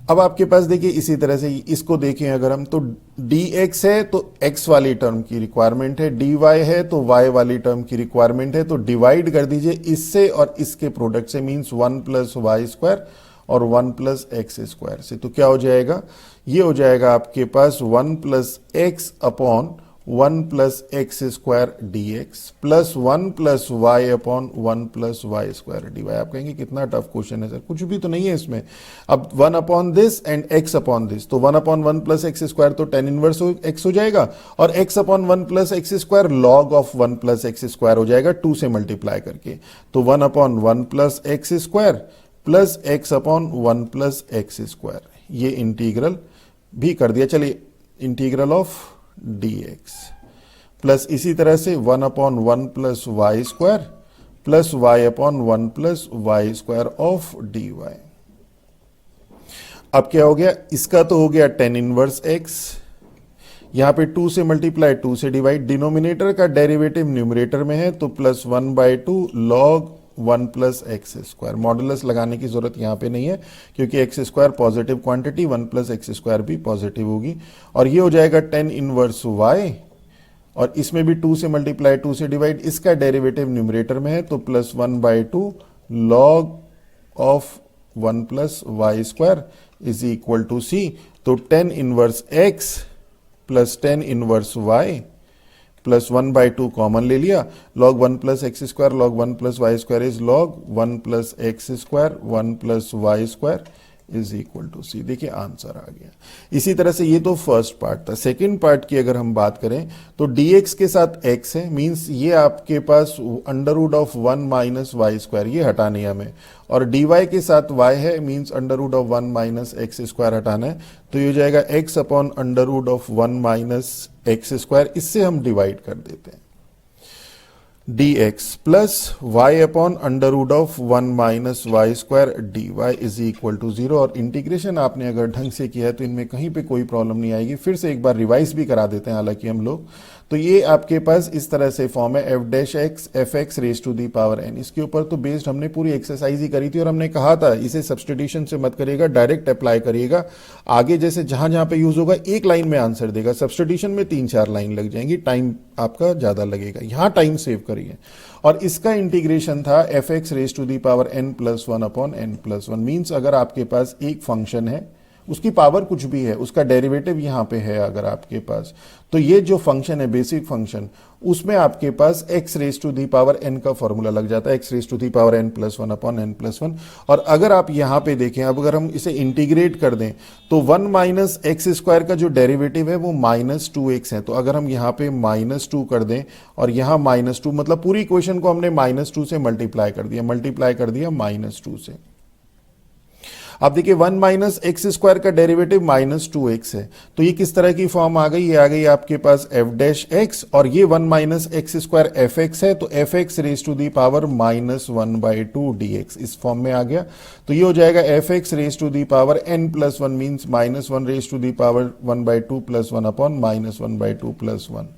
अब आपके पास देखिए इसी तरह से इसको देखें अगर हम, तो dx है तो x वाली टर्म की रिक्वायरमेंट है, dy है तो y वाली टर्म की रिक्वायरमेंट है, तो डिवाइड कर दीजिए इससे और इसके प्रोडक्ट से, मींस 1 प्लस वाई स्क्वायर और 1 प्लस एक्स स्क्वायर से। तो क्या हो जाएगा, ये हो जाएगा आपके पास 1 plus x upon 1 plus x square d x plus 1 plus y upon 1 plus y square d y. आप कहेंगे कितना टफ क्वेश्चन है सर, कुछ भी तो नहीं है इसमें। अब 1 upon this and x upon this, तो 1 अपॉन 1 प्लस एक्स स्क्वायर तो tan इनवर्स x हो जाएगा, और x upon 1 plus x square log of 1 plus x square हो जाएगा 2 से मल्टीप्लाई करके। तो 1 upon 1 plus x square plus x upon 1 plus x square, ये इंटीग्रल भी कर दिया। चलिए इंटीग्रल ऑफ dx प्लस इसी तरह से 1 upon 1 plus y square plus y upon 1 plus y square of d y. अब क्या हो गया, इसका तो हो गया tan इनवर्स x, यहां पे 2 से मल्टीप्लाई 2 से डिवाइड, डिनोमिनेटर का डेरिवेटिव न्यूमरेटर में है तो plus 1/2 log 1 plus x square. Modulus लगाने की जरूरत यहां पे नहीं है क्योंकि x square positive quantity, 1 plus x square भी पॉजिटिव होगी, और ये हो जाएगा tan इनवर्स y, और इसमें भी 2 से मल्टीप्लाई 2 से डिवाइड, इसका डेरिवेटिव न्यूमरेटर में है तो plus 1/2 log of 1 plus y square is equal to c. तो tan inverse x plus tan inverse y plus 1/2 common ले लिया, log 1 plus x square log 1 plus y square is log 1 plus x square 1 plus y square is equal to c. देखिए answer आ गया। इसी तरह से ये तो फर्स्ट पार्ट था। सेकंड पार्ट की अगर हम बात करें तो dx के साथ x है, मींस ये आपके पास under root of 1 minus y square, ये हटाना है हमें, और dy के साथ y है, means under root of 1 minus x square हटाना है, तो ये हो जाएगा x upon under root of 1 minus x square, इससे हम डिवाइड कर देते हैं dx plus y upon under root of 1 minus y square d y is equal to 0। और इंटीग्रेशन आपने अगर ढंग से किया है तो इनमें कहीं पे कोई प्रॉब्लम नहीं आएगी। फिर से एक बार रिवाइज भी करा देते हैं हालांकि हम लोग, तो ये आपके पास इस तरह से फॉर्म है f dash x f x raise to the power n. इसके ऊपर तो बेस्ड हमने पूरी एक्सरसाइज ही करी थी और हमने कहा था इसे सब्सटीट्यूशन से मत करिएगा, डायरेक्ट अप्लाई करिएगा। आगे जैसे जहां जहां पे यूज होगा एक लाइन में आंसर देगा, सब्सटीट्यूशन में 3-4 लाइन लग जाएंगी, टाइम आपका ज्यादा लगेगा, यहां टाइम सेव करिए। और इसका इंटीग्रेशन था f x raise to the power n plus 1 upon n plus 1। Means अगर आपके पास एक फंक्शन है, उसकी पावर कुछ भी है, उसका डेरिवेटिव यहां पे है अगर आपके पास, तो ये जो फंक्शन है बेसिक फंक्शन, उसमें आपके पास x raise to the power n का फॉर्मूला लग जाता है, x raise to the power n plus 1 upon n plus 1। और अगर आप यहां पे देखें, अब अगर हम इसे इंटीग्रेट कर दें तो 1 माइनस एक्स स्क्वायर का जो डेरिवेटिव है वो माइनस 2x है, तो अगर हम यहां पे माइनस 2 कर दें और यहां माइनस 2, मतलब पूरी इक्वेशन को हमने माइनस 2 से मल्टीप्लाई कर दिया माइनस 2 से। अब देखिए 1 माइनस एक्स स्क्वायर का डेरिवेटिव माइनस 2x है, तो ये किस तरह की फॉर्म आ गई, ये आ गई आपके पास एफ डैश एक्स, और ये 1 minus x square f x है, तो f x raise to the power minus 1/2 dx इस फॉर्म में आ गया। तो ये हो जाएगा f x raise to the power n plus 1, means minus 1 raise to the power 1/2 plus 1 upon minus 1/2 plus 1।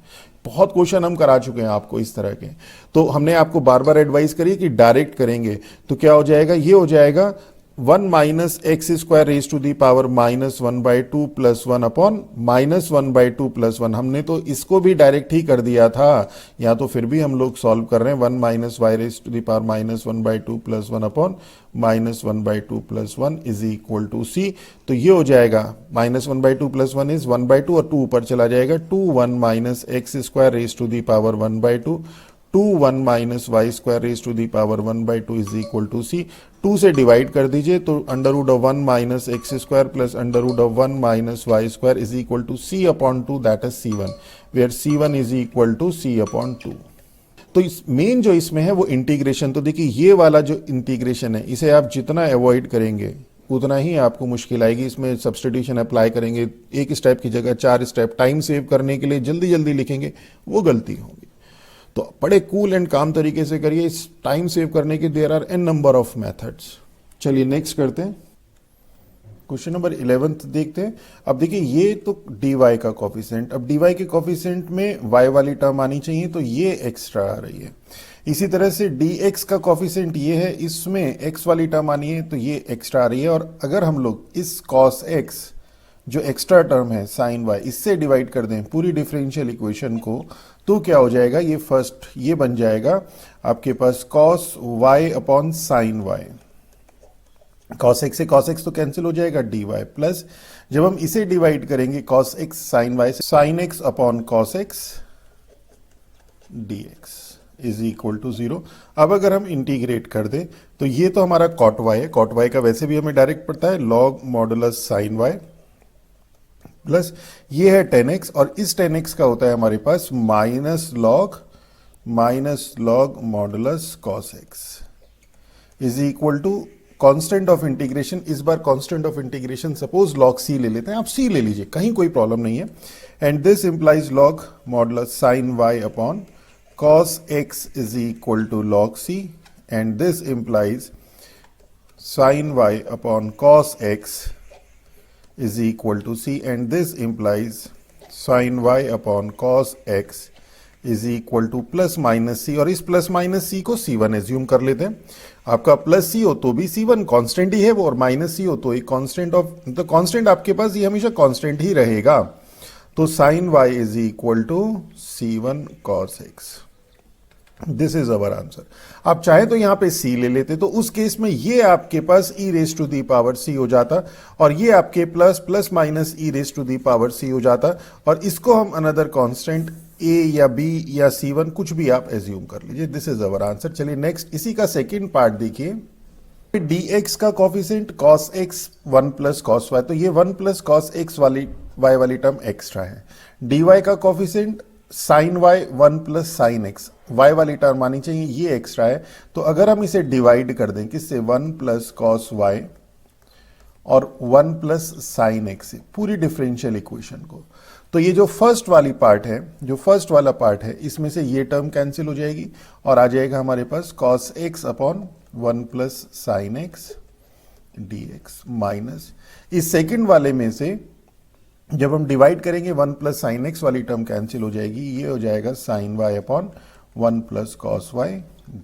बहुत क्वेश्चन हम करा चुके हैं आपको इस तरह के, तो हमने आपको बार बार एडवाइस करी कि डायरेक्ट करेंगे, तो क्या हो जाएगा, ये हो जाएगा 1 minus x square raise to the power minus 1/2 plus 1 upon minus 1/2 plus 1। हमने तो इसको भी डायरेक्ट ही कर दिया था, या तो फिर भी हम लोग सॉल्व कर रहे हैं 1 minus y raise to the power minus 1/2 plus 1 upon minus 1/2 plus 1 is equal to c. तो ये हो जाएगा माइनस 1/2 प्लस 1 इज 1/2 और 2 ऊपर चला जाएगा, 2 1 minus x square raise to the power 1/2 2 1 minus y square raise to the power 1/2 is equal to c. 2 से divide कर दीजिए तो under root of 1 minus x square plus under root of 1 minus y square is equal to c upon 2, that is c1, where c1 is equal to c upon 2। तो इस main जो इसमें है वो इंटीग्रेशन, तो देखिए ये वाला जो इंटीग्रेशन है इसे आप जितना अवॉइड करेंगे उतना ही आपको मुश्किल आएगी। इसमें सब्सटीट्यूशन अप्लाई करेंगे, एक स्टेप की जगह 4 स्टेप, टाइम सेव करने के लिए जल्दी जल्दी लिखेंगे, वो गलती होगी। तो बड़े कूल एंड काम तरीके से करिए, इस टाइम सेव करने के there are n number of methods. चलिए नेक्स्ट करते हैं। क्वेश्चन नंबर 11 देखते हैं। अब देखिए ये तो dy का कॉफिशेंट, अब dy के कॉफिशेंट में y वाली टर्म आनी चाहिए तो ये एक्स्ट्रा आ रही है। इसी तरह से dx का कॉफिशेंट ये है, इसमें x वाली टर्म आनी है तो ये एक्स्ट्रा आ रही है। और अगर हम लोग इस cos x जो एक्स्ट्रा टर्म है sin y इससे डिवाइड कर दें पूरी डिफरेंशियल इक्वेशन को तो क्या हो जाएगा, ये फर्स्ट ये बन जाएगा आपके पास cos y upon sin y। cos x से cos x तो कैंसिल हो जाएगा dy प्लस जब हम इसे डिवाइड करेंगे cos x sin y से sin x upon cos x dx is equal to 0। अब अगर हम इंटीग्रेट कर दें तो ये तो हमारा cot y है, cot y का वैसे भी हमें डायरेक्ट पड़ता है log modulus sin y plus ये है 10x और इस 10x का होता है हमारे पास minus log modulus cos x is equal to constant of integration. इस बार constant of integration suppose log c ले लेते हैं, आप c ले लीजिए, कहीं कोई प्रॉब्लम नहीं है। And this implies log modulus sin y upon cos x is equal to log c and this implies sin y upon cos x is equal to c and this implies sin y upon cos x is equal to plus minus c और इस plus minus c को c1 assume कर लेते हैं। आपका plus c हो तो भी c1 कांस्टेंट ही है वो, और माइनस c हो तो एक कांस्टेंट ऑफ तो कांस्टेंट आपके पास ये हमेशा कांस्टेंट ही रहेगा। तो sin y is equal to c1 cos x। This is our answer. आप चाहे तो यहां पे c ले लेते तो उस केस में ये आपके पास e raise to the power c हो जाता और ये आपके plus minus e raise to the power c हो जाता और इसको हम अनदर कांस्टेंट a या b या c1 कुछ भी आप एज्यूम कर लीजिए। This is our answer. चलिए नेक्स्ट इसी का सेकेंड पार्ट देखिए। dx का coefficient cos x 1 plus cos y, तो ये 1 प्लस cos x वाली y वाली टर्म एक्स्ट्रा है। dy का coefficient sin y 1 plus sin x y वाली टर्म आनी चाहिए, ये एक्स्ट्रा है। तो अगर हम इसे डिवाइड कर दें किससे 1 प्लस cos y और 1 प्लस sin x से पूरी डिफरेंशियल इक्वेशन को, तो ये जो फर्स्ट वाली पार्ट है, जो फर्स्ट वाला पार्ट है, इसमें से ये टर्म कैंसिल हो जाएगी और आ जाएगा हमारे पास cos x upon 1 plus sin x dx minus इस सेकेंड वाले में से जब हम डिवाइड करेंगे 1 प्लस साइन एक्स वाली टर्म कैंसिल हो जाएगी, ये हो जाएगा sine y upon 1 plus cos y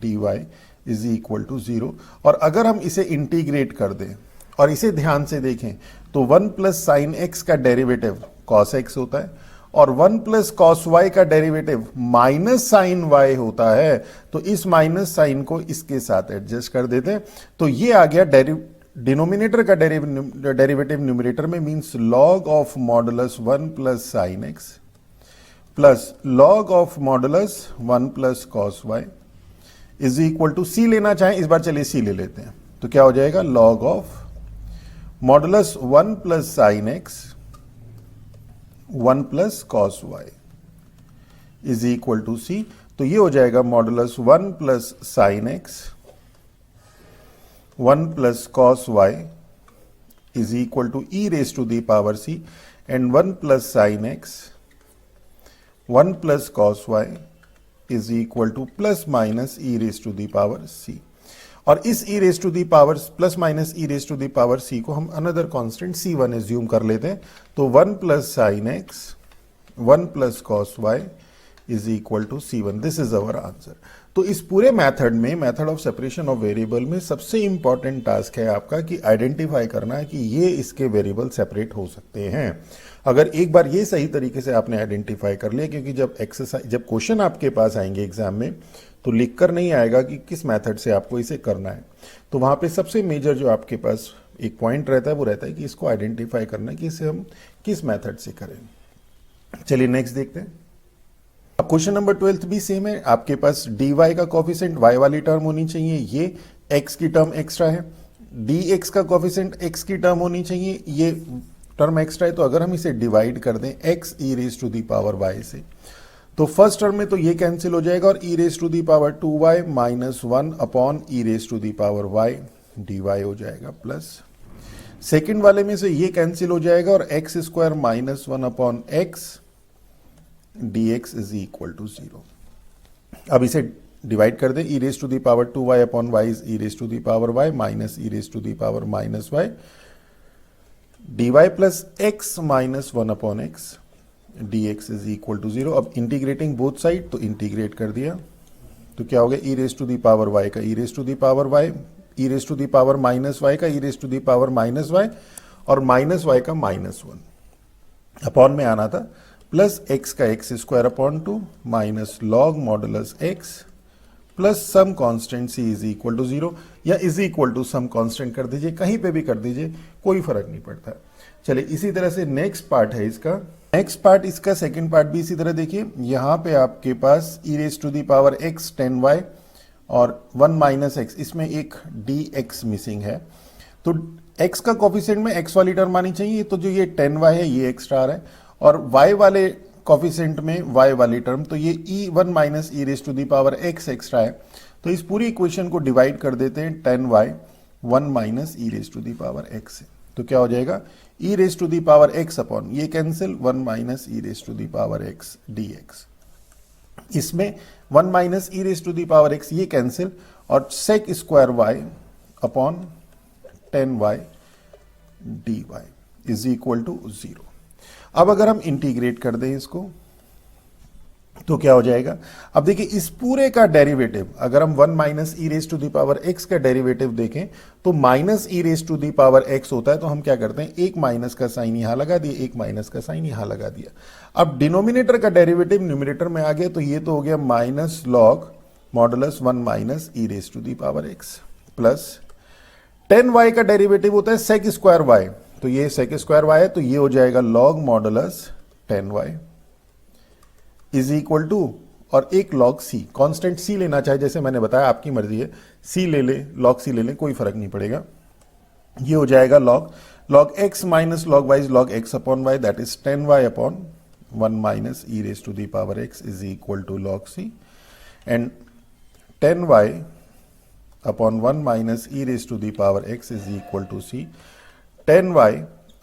d y is equal to 0। और अगर हम इसे इंटीग्रेट कर दें और इसे ध्यान से देखें तो 1 प्लस साइन एक्स का डेरिवेटिव कॉस एक्स होता है और 1 प्लस कॉस वाई का डेरिवेटिव माइनस साइन वाई होता है। तो इस माइनस साइन को इसके साथ एडजस्ट कर देते हैं तो ये आ गया डिनोमिनेटर का डेरिवेटिव न्यूमरेटर में, means log of modulus 1 plus sine x plus log of modulus 1 plus cos y is equal to c लेना चाहें, इस बार चलिए सी ले लेते हैं तो क्या हो जाएगा log of modulus 1 plus sine x 1 plus cos y is equal to c. तो ये हो जाएगा modulus 1 plus sine x 1 plus cos y is equal to e raise to the power c and 1 plus sine x 1 plus cos y is equal to plus minus e raise to the power c. और इस e raise to the power plus minus e raise to the power c को हम another constant c1 assume कर लेते हैं तो 1 plus sine x 1 plus cos y is equal to c1। This is our answer. तो इस पूरे method में, method of separation of variable में सबसे इंपॉर्टेंट टास्क है आपका कि आइडेंटिफाई करना है कि ये इसके वेरिएबल सेपरेट हो सकते हैं। अगर एक बार ये सही तरीके से आपने आइडेंटिफाई कर लिया, क्योंकि जब क्वेश्चन आपके पास आएंगे एग्जाम में तो लिख कर नहीं आएगा कि किस मेथड से आपको इसे करना है, तो वहां पे सबसे मेजर जो आपके पास एक पॉइंट रहता है वो रहता है कि इसको आइडेंटिफाई करना है कि इसे हम किस मेथड से करें। चलिए नेक्स्ट देखते हैं। अब क्वेश्चन नंबर 12 भी सेम है। आपके पास dy का कॉफिशिएंट y वाली टर्म होनी चाहिए, ये x की टर्म एक्स्ट्रा है। dx का कॉफिशिएंट x की टर्म होनी चाहिए, ये टर्म एक्स्ट्रा है। तो अगर हम इसे डिवाइड कर दें x e raise to the power y से तो फर्स्ट टर्म में तो ये कैंसिल हो जाएगा और e raise to the power 2y minus 1 upon e raise to the power y dy हो जाएगा प्लस सेकेंड वाले में से ये कैंसिल हो जाएगा और X square minus 1 upon x dx is equal to 0। अब इसे डिवाइड कर दें, e raise to the power 2y upon y is e raise to the power y minus e raise to the power minus y D Y plus x minus 1 upon x D x is equal to 0। अब integrating both side, तो integrate कर दिया तो क्या हो गया, ई raise to the power y का e raise to the power y, e raise to the power minus y का e raise to the power minus y, और माइनस वाई का -1 अपॉन में आना था, प्लस एक्स का x square upon 2 minus log modulus x plus some constant c is equal to 0, या is equal to some constant कर दीजिए, कहीं पे भी कर दीजिए, कोई फर्क नहीं पड़ता। चलिए इसी तरह से नेक्स्ट पार्ट है इसका, नेक्स्ट पार्ट इसका सेकंड पार्ट भी इसी तरह देखिए, यहां पे आपके पास e raise to the power x 10y और 1 माइनस एक्स, इसमें एक dx मिसिंग है, तो x का कोफिशिएंट में x वाली टर्म आनी चाहिए, तो जो ये 10y है ये एक्स्ट्रा आ रहा है, और y वाले कोफिशिएंट में y वाली टर्म, तो ये e1 minus e raise to the power x extra है, तो इस पूरी इक्वेशन को डिवाइड कर देते हैं 10y 1 minus e raise to the power x से, तो क्या हो जाएगा, e raise to the power x upon ये cancel 1 minus e raise to the power x dx, इसमें 1 minus e raise to the power x ये cancel, और sec square y upon 10y dy is equal to 0। अब अगर हम integrate कर दें इसको तो क्या हो जाएगा, अब देखिए इस पूरे का डेरिवेटिव, अगर हम 1 minus e raise to the power x का डेरिवेटिव देखें तो minus e raise to the power x होता है, तो हम क्या करते हैं, एक माइनस का साइन यहां लगा दिया, एक माइनस का साइन यहां लगा दिया। अब डिनोमिनेटर का डेरिवेटिव न्यूमरेटर में आ गया, तो ये तो हो गया minus log modulus 1 minus e raise to the power x plus 10y का डेरिवेटिव होता है सेक स्क्वायर y, तो ये सेक स्क्वायर y है, तो ये हो जाएगा log modulus 10y is equal to, और एक लॉग सी, कांस्टेंट सी लेना चाहे, जैसे मैंने बताया आपकी मर्जी है, सी ले ले लॉग सी ले ले, कोई फर्क नहीं पड़ेगा, ये हो जाएगा log x minus log y log x upon y, that is 10y upon 1 minus e raise to the power x is equal to log c, and 10y upon 1 minus e raise to the power x is equal to c, 10y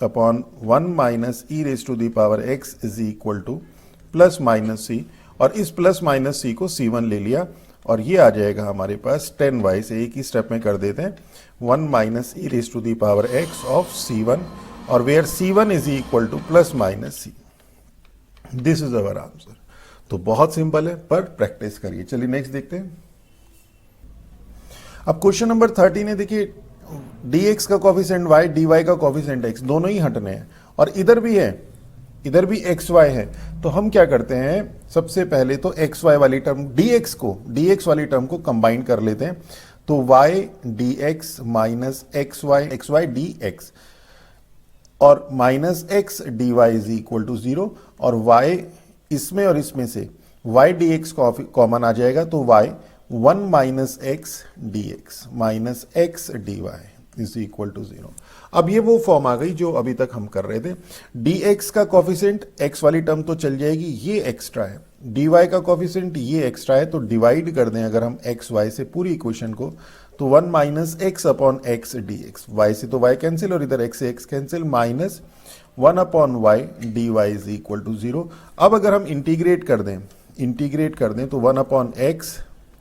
upon 1 minus e raise to the power x is equal to plus minus c, और इस plus minus सी को C1 ले लिया, और ये आ जाएगा हमारे पास 10y से एक ही स्टेप में कर देते हैं 1 minus e raise to the power x of C1, और where C1 is equal to plus minus c, this is our answer. तो बहुत सिंपल है, पर प्रैक्टिस करिए। चलिए नेक्स्ट देखते हैं। अब क्वेश्चन नंबर 13 है, देखिए dx का कोफिशिएंट y, dy का कोफिशिएंट x, दोनों ही हटने हैं, और इधर भी है, इधर भी xy है, तो हम क्या करते हैं, सबसे पहले तो xy वाली टर्म dx वाली टर्म को कंबाइन कर लेते हैं, तो y dx minus xy dx और minus x dy is equal to 0, और y इसमें और इसमें से y dx कॉमन आ जाएगा, तो y 1 minus x dx minus x dy is equal to 0। अब ये वो फॉर्म आ गई जो अभी तक हम कर रहे थे, dx का कोफिशिएंट x वाली टर्म तो चल जाएगी, ये एक्स्ट्रा है, dy का कोफिशिएंट ये एक्स्ट्रा है, तो डिवाइड कर दें अगर हम x y से पूरी इक्वेशन को, तो 1 minus x upon x dx, y से तो y कैंसिल और इधर x से x cancel, minus 1 upon y dy is equal to 0। अब अगर हम इंटीग्रेट कर दें तो 1 upon x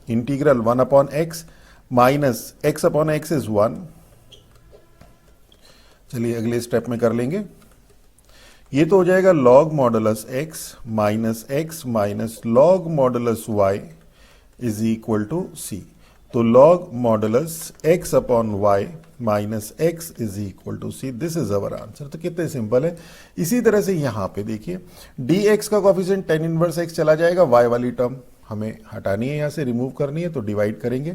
integral 1 upon x minus x upon x is 1। चलिए अगले स्टेप में कर लेंगे, ये तो हो जाएगा log modulus x minus log modulus y is equal to c, तो log modulus x upon y minus x is equal to c, this is our answer. तो कितने सिंपल है। इसी तरह से यहां पे देखिए dx का कोफिशिएंट tan इनवर्स x चला जाएगा, y वाली टर्म हमें हटानी है, यहां से रिमूव करनी है, तो डिवाइड करेंगे।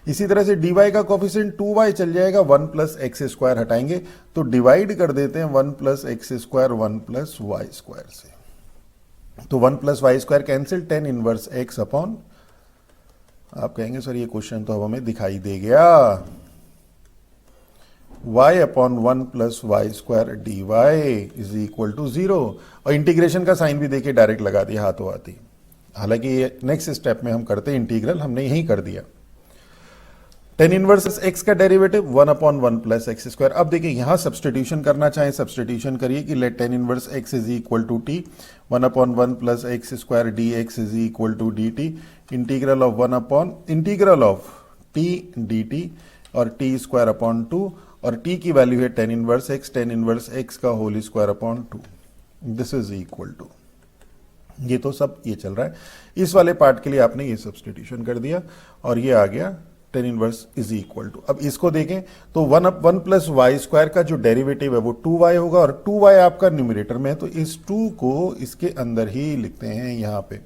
इसी तरह से dy का कोफिशिएंट 2y चल जाएगा, 1 प्लस एक्स स्क्वायर हटाएंगे, तो डिवाइड कर देते हैं 1 plus x square 1 plus y square से, तो 1 plus y square cancel, tan inverse x upon, आप कहेंगे सर ये क्वेश्चन तो अब हमें दिखाई दे गया, y upon 1 plus y square d y is equal to 0, और इंटीग्रेशन का साइन भी देखिए डायरेक्ट लगा दिया हाथों हाथी, हालांकि ये नेक्स्ट स्टेप में हम करते हैं इंटीग्रल, हमने यही कर दिया। tan इनवर्स x का derivative 1 upon 1 plus x square. अब देखिए यहां सब्सटीट्यूशन करना चाहें, सब्सटीट्यूशन करिए कि let tan inverse x is equal to t, 1 upon 1 plus x square dx is equal to dt, integral of t dt और t स्क्वायर अपॉन 2, और t की वैल्यू है tan इनवर्स x का whole square upon 2। This is equal to, ये तो सब ये चल रहा है। इस वाले पार्ट के लिए आपने ये सब्स्टिट्यूशन कर दिया और ये आ गया tan inverse is equal to. अब इसको देखें तो 1 प्लस वाई स्क्वायर का जो डेरिवेटिव है वो 2y होगा और 2y आपका न्यूमरेटर में है, तो इस 2 को इसके अंदर ही लिखते हैं यहाँ पे।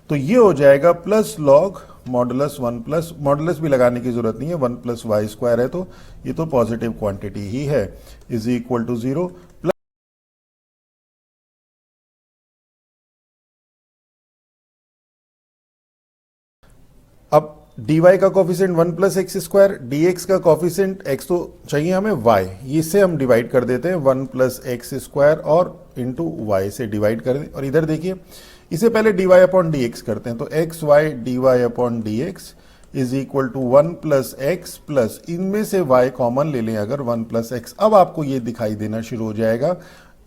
तो ये हो जाएगा plus log modulus 1 plus, modulus भी लगाने की जरूरत नहीं है, 1 प्लस वाई स्क्वायर है तो ये तो पॉजिटिव क्वांटिटी ही है, इज इक्वल टू 0। अब dy का coefficient 1 plus x square, dx का कॉफिशिएंट x तो चाहिए हमें y, इससे हम डिवाइड कर देते हैं 1 प्लस एक्स स्क्वायर और इंटू वाई से डिवाइड कर दें। और इधर देखिए इसे पहले dy अपॉन dx करते हैं, तो x y d y upon d x is equal to 1 plus x plus, इनमें से y कॉमन ले लें अगर 1 प्लस एक्स। अब आपको ये दिखाई देना शुरू हो जाएगा,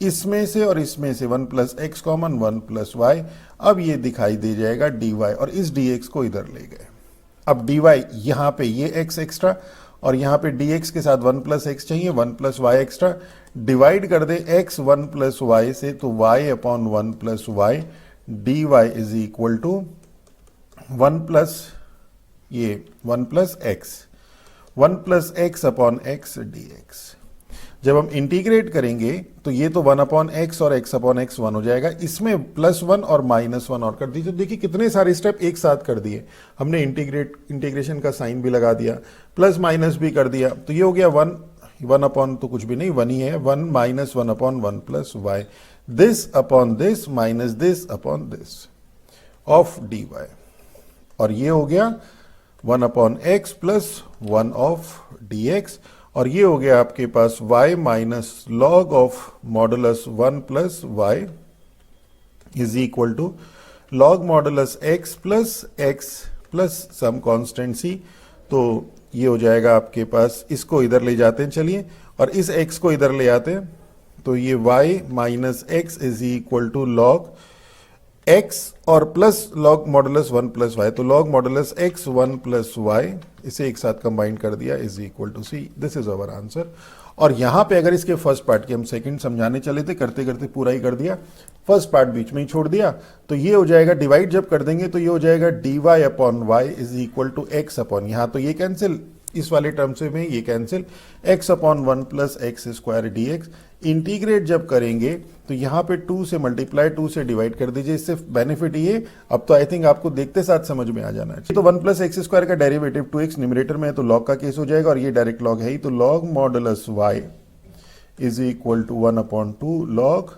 इसमें से और इसमें से 1 plus x common 1 plus y, अब ये दिखाई दे जाएगा dy और इस dx को इधर ले गए। अब dy यहाँ पे ये x एक्स्ट्रा और यहाँ पे dx के साथ 1 प्लस एक्स चाहिए, 1 प्लस वाई एक्स्ट्रा, डिवाइड कर दे x 1 प्लस वाई से, तो y upon 1 plus y d y is equal to 1 plus ये 1 plus x upon x D x. जब हम इंटीग्रेट करेंगे तो ये तो 1 अपॉन एक्स और x अपॉन एक्स 1 हो जाएगा, इसमें प्लस 1 और माइनस 1 और कर दीजिए। तो देखिए कितने सारे स्टेप एक साथ कर दिए हमने, इंटीग्रेशन का साइन भी लगा दिया, प्लस माइनस भी कर दिया, तो ये हो गया 1 अपॉन तो कुछ भी नहीं, 1 ही है, 1 minus 1 upon 1 plus y, this upon this minus this upon this of d y, और ये हो गया 1 upon x plus 1 of d x, और ये हो गया आपके पास y minus log of modulus 1 plus y is equal to log modulus x plus some constant c। तो ये हो जाएगा आपके पास, इसको इधर ले जाते हैं चलिए और इस x को इधर ले आते हैं, तो ये y minus x is equal to log x और plus log modulus 1 plus y, तो log modulus x 1 plus y, इसे एक साथ कंबाइन कर दिया is equal to c. This is our answer. और यहां पे अगर इसके फर्स्ट पार्ट के हम सेकंड समझाने चले थे, करते करते पूरा ही कर दिया, फर्स्ट पार्ट बीच में ही छोड़ दिया, तो ये हो जाएगा डिवाइड जब कर देंगे तो ये हो जाएगा d y upon y is equal to x upon, यहाँ तो ये कैंसिल, इस वाले टर्म से में ये cancel, x upon 1 plus x square d x. Integrate जब करेंगे तो यहाँ पे 2 से मल्टीप्लाई 2 से डिवाइड कर दीजिए, इससे बेनिफिट ये, अब तो आई थिंक आपको देखते साथ समझ में आ जाना है। तो 1 प्लस एक्स स्क्वायर का डेरिवेटिव 2x न्यूमरेटर में है तो लॉग का केस हो जाएगा, और ये डायरेक्ट लॉग है ही, तो log modulus y is equal to 1 upon 2 log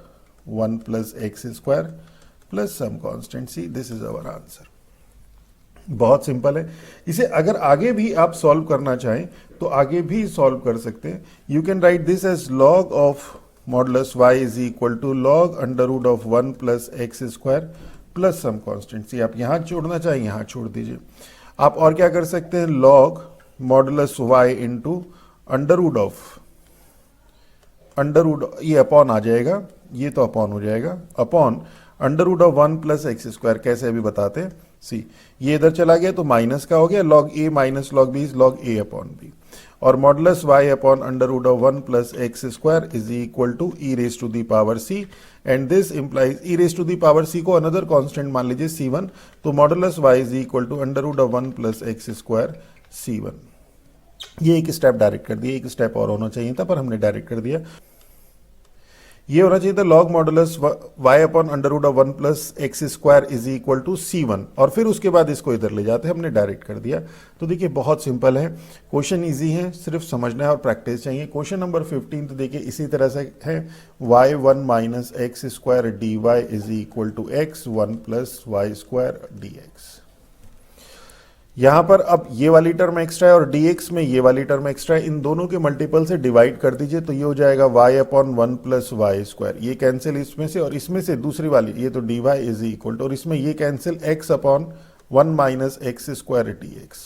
1 plus x square plus some constant c। This is our answer. बहुत सिंपल है, इसे अगर आगे भी आप सॉल्व करना चाहें तो आगे भी सॉल्व कर सकते हैं। You can write this as log of modulus y is equal to log under root of 1 plus x square plus some constant c। आप यहां छोड़ना चाहें यहां छोड़ दीजिए। आप और क्या कर सकते हैं, log modulus y into under root, ये अपॉन आ जाएगा, ये तो अपॉन हो जाएगा, upon under root of 1 plus x square, कैसे अभी बताते हैं सी, ये इधर चला गया तो माइनस का हो गया, log a minus log b is log a upon b, और modulus y upon under root of 1 plus x square is equal to e raise to the power c, and this implies e raise to the power c को another constant मान लीजिए c1, तो modulus y is equal to under root of 1 plus x square c1। ये एक step direct कर दिया, एक step और होना चाहिए था पर हमने डायरेक्ट कर दिया। ये होना चाहिए था log modulus y upon under root of 1 plus x square is equal to c1, और फिर उसके बाद इसको इधर ले जाते हैं, हमने डायरेक्ट कर दिया। तो देखिए बहुत सिंपल है, क्वेश्चन इजी है, सिर्फ समझना है और प्रैक्टिस चाहिए। क्वेश्चन नंबर 15 तो देखिए इसी तरह से है, y1 minus x square d y is equal to x 1 plus y square d x. यहां पर अब ये वाली टर्म एक्स्ट्रा है और dx में ये वाली टर्म एक्स्ट्रा है, इन दोनों के मल्टीपल से डिवाइड कर दीजिए, तो ये हो जाएगा y upon 1 plus y square, ये कैंसिल इसमें से, और इसमें से दूसरी वाली ये तो dy इज इक्वल टू, और इसमें ये cancel x upon 1 minus x square dx।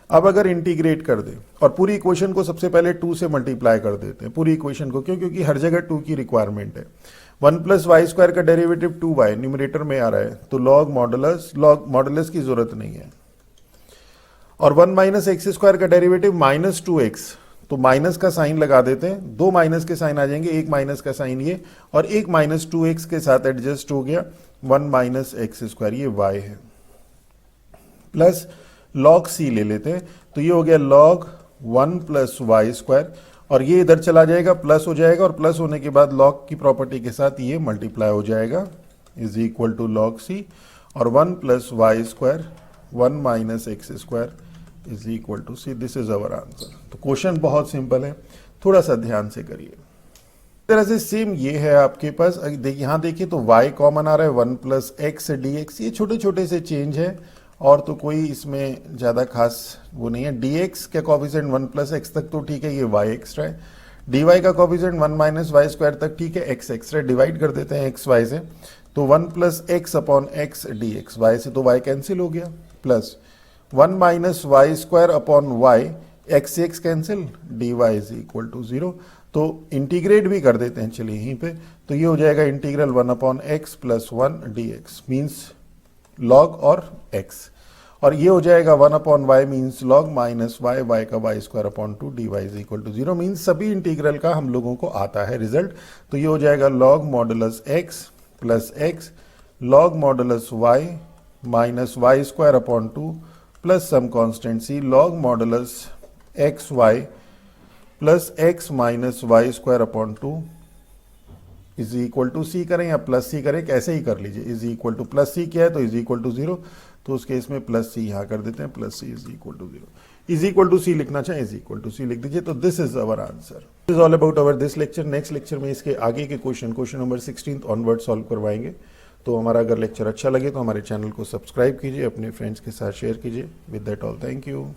अब अगर इंटीग्रेट कर दें और पूरी इक्वेशन को सबसे पहले 2 से मल्टीप्लाई कर देते हैं, पूरी इक्वेशन को, क्यों, क्योंकि हर जगह 2 की रिक्वायरमेंट है। 1 प्लस वाई स्क्वायर का डेरिवेटिव 2y न्यूमरेटर में आ रहा है, तो लॉग मॉडुलस की जरूरत नहीं है, और 1 माइनस एक्स स्क्वायर का डेरिवेटिव माइनस 2x, तो माइनस का साइन लगा देते हैं, दो माइनस के साइन आ जाएंगे, एक माइनस का साइन ये और एक माइनस 2x के साथ एडजस्ट हो गया 1 माइनस एक्स स्क्वायर, ये y है, प्लस log c ले लेते हैं तो ये हो गया log 1 प्लस वाई स्क्वायर और ये इधर चला जाएगा प्लस हो जाएगा और प्लस होने के बाद log की प्रॉपर्टी के साथ ये मल्टीप्लाई हो जाएगा is equal to log c और 1 plus y square 1 minus x square is equal to c. This is our answer. तो क्वेश्चन बहुत सिंपल है, थोड़ा सा ध्यान से करिए। इस तरह से सेम ये है आपके पास, यहाँ देखिए तो y कॉमन आ रहा है 1 प्लस एक्स dx, ये छोटे छोटे से चेंज है और तो कोई इसमें ज़्यादा खास वो नहीं है। dx का कॉफिशिएंट 1 प्लस एक्स तक तो ठीक है, ये y एक्स्ट्रा है। dy का कॉफिशिएंट 1 माइनस वाई स्क्वायर तक ठीक है, x एक्स्ट्रा, डिवाइड कर देते हैं x y से तो 1 plus x upon x dx, y से तो y कैंसिल हो गया, plus 1 minus y square upon y, x से x cancel, dy is equal to 0। तो इंटीग्रेट भी कर देते हैं चलिए यहीं पे, तो ये हो जाएगा integral 1 upon x plus 1 dx means log और x, और ये हो जाएगा 1 upon y means log minus y, y का y square upon 2 dy is equal to 0 means सभी इंटीग्रल का हम लोगों को आता है रिजल्ट। तो ये हो जाएगा log modulus x plus x log modulus y minus y square upon 2 plus some constant c log modulus x y plus x minus y square upon 2 is equal to c करें या plus c करें, कैसे ही कर लीजिए, is equal to plus c किया है तो इज इक्वल टू 0, तो उस केस में प्लस सी यहाँ कर देते हैं, plus c is equal to 0, is equal to c लिखना चाहे इज इक्वल टू सी लिख दीजिए। तो this is our answer, is all about our this lecture. Next lecture में इसके आगे के क्वेश्चन नंबर 16 ऑनवर्ड सॉल्व करवाएंगे। तो हमारा अगर लेक्चर अच्छा लगे तो हमारे चैनल को सब्सक्राइब कीजिए, अपने फ्रेंड्स के साथ शेयर कीजिए। With that all, thank you.